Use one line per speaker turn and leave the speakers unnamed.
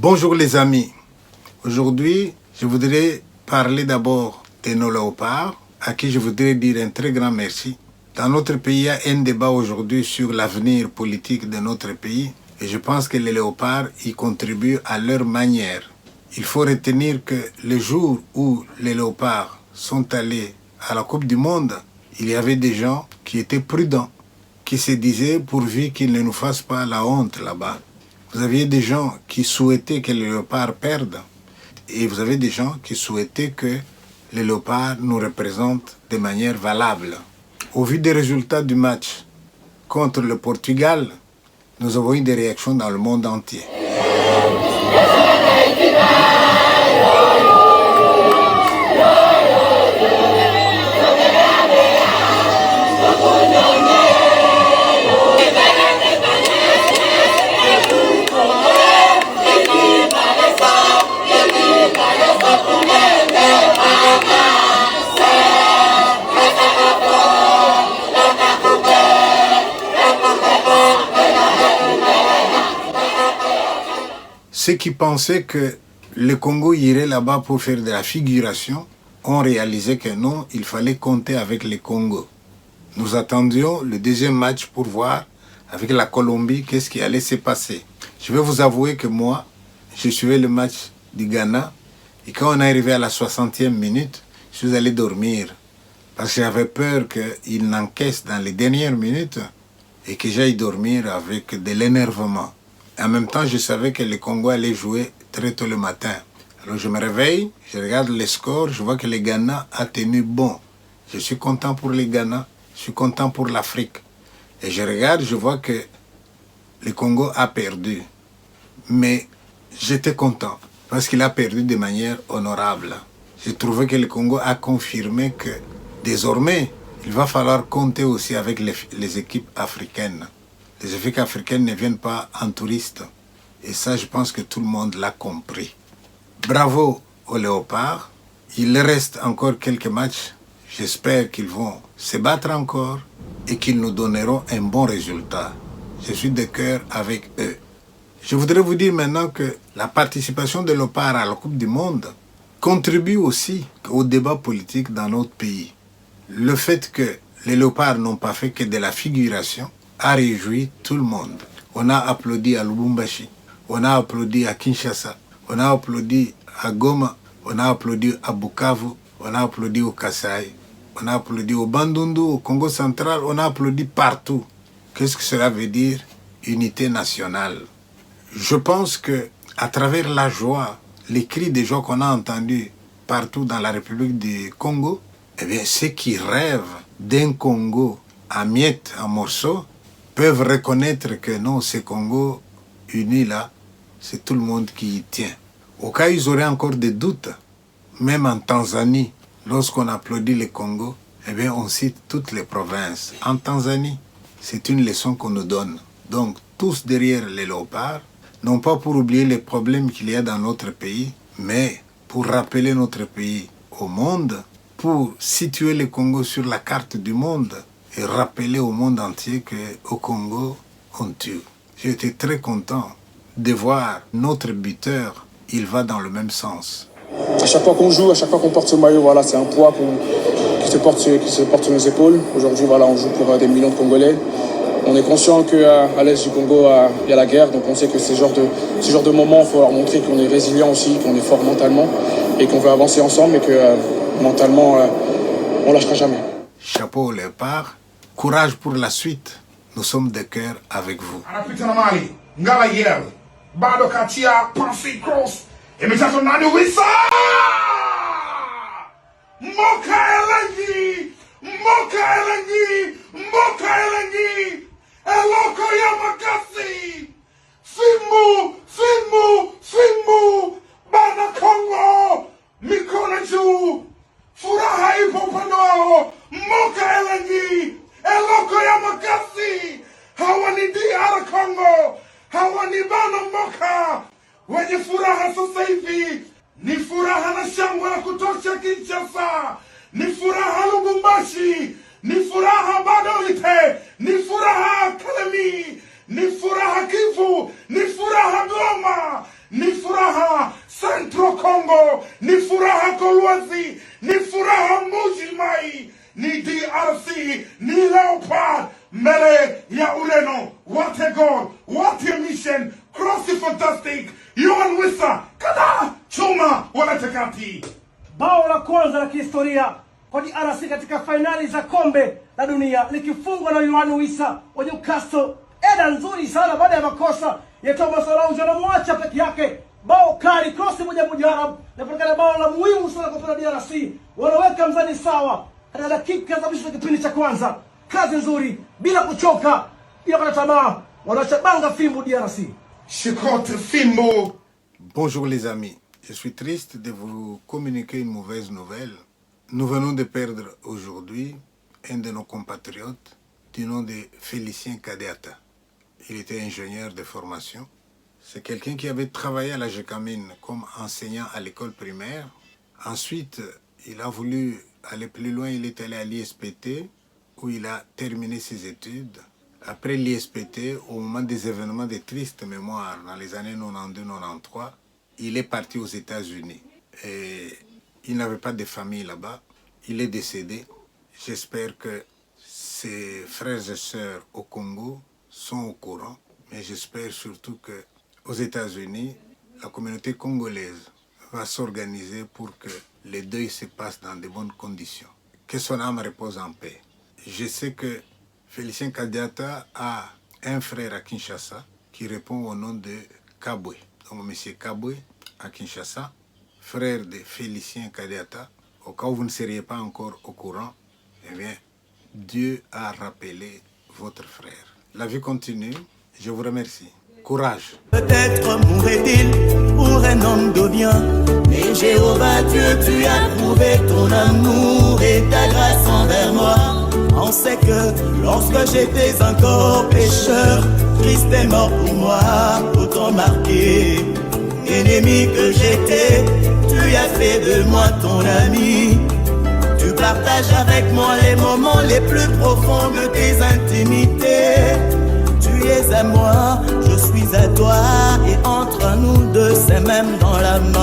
Bonjour les amis. Aujourd'hui, je voudrais parler d'abord de nos léopards, à qui je voudrais dire un très grand merci. Dans notre pays, il y a un débat aujourd'hui sur l'avenir politique de notre pays et je pense que les léopards y contribuent à leur manière. Il faut retenir que le jour où les léopards sont allés à la Coupe du Monde, il y avait des gens qui étaient prudents, qui se disaient pourvu qu'ils ne nous fassent pas la honte là-bas. Vous aviez des gens qui souhaitaient que les léopards perdent et vous avez des gens qui souhaitaient que les léopards nous représentent de manière valable. Au vu des résultats du match contre le Portugal, nous avons eu des réactions dans le monde entier. Ceux qui pensaient que le Congo irait là-bas pour faire de la figuration ont réalisé que non, il fallait compter avec le Congo. Nous attendions le deuxième match pour voir avec la Colombie qu'est-ce qui allait se passer. Je vais vous avouer que moi, je suivais le match du Ghana et quand on est arrivé à la 60e minute, je suis allé dormir parce que j'avais peur qu'il n'encaisse dans les dernières minutes et que j'aille dormir avec de l'énervement. En même temps, je savais que le Congo allait jouer très tôt le matin. Alors je me réveille, je regarde les scores, je vois que le Ghana a tenu bon. Je suis content pour le Ghana, je suis content pour l'Afrique. Et je regarde, je vois que le Congo a perdu. Mais j'étais content parce qu'il a perdu de manière honorable. J'ai trouvé que le Congo a confirmé que désormais, il va falloir compter aussi avec les équipes africaines. Les équipes africaines ne viennent pas en touristes. Et ça, je pense que tout le monde l'a compris. Bravo aux léopards. Il reste encore quelques matchs. J'espère qu'ils vont se battre encore et qu'ils nous donneront un bon résultat. Je suis de cœur avec eux. Je voudrais vous dire maintenant que la participation des léopards à la Coupe du Monde contribue aussi au débat politique dans notre pays. Le fait que les léopards n'ont pas fait que de la figuration a réjoui tout le monde. On a applaudi à Lubumbashi, on a applaudi à Kinshasa, on a applaudi à Goma, on a applaudi à Bukavu, on a applaudi au Kasaï, on a applaudi au Bandundu, au Congo central, on a applaudi partout. Qu'est-ce que cela veut dire? Unité nationale. Je pense que à travers la joie, les cris de joie qu'on a entendus partout dans la République du Congo, eh bien, ceux qui rêvent d'un Congo en miettes, en morceaux, peuvent reconnaître que non, ce Congo uni là, c'est tout le monde qui y tient. Au cas où ils auraient encore des doutes, même en Tanzanie, lorsqu'on applaudit le Congo, eh bien, on cite toutes les provinces. En Tanzanie, c'est une leçon qu'on nous donne. Donc, tous derrière les léopards, non pas pour oublier les problèmes qu'il y a dans notre pays, mais pour rappeler notre pays au monde, pour situer le Congo sur la carte du monde, et rappeler au monde entier qu'au Congo, on tue. J'ai été très content de voir notre buteur, il va dans le même sens.
À chaque fois qu'on joue, à chaque fois qu'on porte ce maillot, voilà, c'est un poids qui se porte sur nos épaules. Aujourd'hui, voilà, on joue pour des millions de Congolais. On est conscient qu'à l'est du Congo, il y a la guerre, donc on sait que ce genre de moment, il faut leur montrer qu'on est résilient aussi, qu'on est fort mentalement et qu'on veut avancer ensemble et que mentalement, on ne lâchera jamais.
Chapeau au léopard. Courage pour la suite. Nous sommes de cœur avec vous.
Furaha ipo upande wao, Moka Elengi, Eloko ya Makasi, hawa ni DR Congo, hawa ni Bana Moka, wenye furaha sasa hivi, ni furaha na shangwe la kutosha Kinshasa, ni furaha Lubumbashi, ni furaha Badolite, ni furaha Kalemi, ni furaha Kivu, ni furaha Goma, ni furaha furaha Centro Congo, ni furaha Kolwezi, ni furaha Mujimai, ni DRC, ni Leopard, mbele ya Ureno. What a goal, what a mission, crossy fantastic, Yohan Wissa, kada chuma wanatakati.
Bao la kwanza la kihistoria kwa DRC katika fainali za kombe la dunia likifungwa na Yohan Wissa wa Newcastle. Eda nzuri sana baada ya makosa ya Thomas Araujo, anamwacha peke yake. Bao kali, cross moja Arabu, na patikana bao la muhimu sana kwa DRC. Wanaweka mzani sawa katika dakika za mwisho za kipindi cha kwanza. Kazi nzuri bila kuchoka, bila kukata tamaa. Wanachabanga fimbo DRC.
Shikote fimbo.
Bonjour les amis, je suis triste de vous communiquer une mauvaise nouvelle. Nous venons de perdre aujourd'hui un de nos compatriotes du nom de Félicien Kadiata. Il était ingénieur de formation. C'est quelqu'un qui avait travaillé à la Gécamine comme enseignant à l'école primaire. Ensuite, il a voulu aller plus loin, il est allé à l'ISPT où il a terminé ses études. Après l'ISPT, au moment des événements de triste mémoire, dans les années 92-93, il est parti aux États-Unis. Et il n'avait pas de famille là-bas. Il est décédé. J'espère que ses frères et sœurs au Congo sont au courant. Mais j'espère surtout qu'aux États-Unis, la communauté congolaise va s'organiser pour que les deuils se passent dans de bonnes conditions. Que son âme repose en paix. Je sais que Félicien Kadiata a un frère à Kinshasa qui répond au nom de Kabwe. Donc M. Kabwe à Kinshasa, frère de Félicien Kadiata. Au cas où vous ne seriez pas encore au courant, eh bien, Dieu a rappelé votre frère. La vie continue. Je vous remercie. Courage.
Peut-être mourrait-il pour un homme de bien, mais Jéhovah Dieu, tu as prouvé ton amour et ta grâce envers moi. On sait que lorsque j'étais encore pécheur, Christ est mort pour moi, autant marqué. Ennemi que j'étais, tu as fait de moi ton ami. Tu partages avec moi les moments les plus profonds de tes intimités. Tu es à moi, je suis à toi, et entre nous deux, c'est même dans la mort.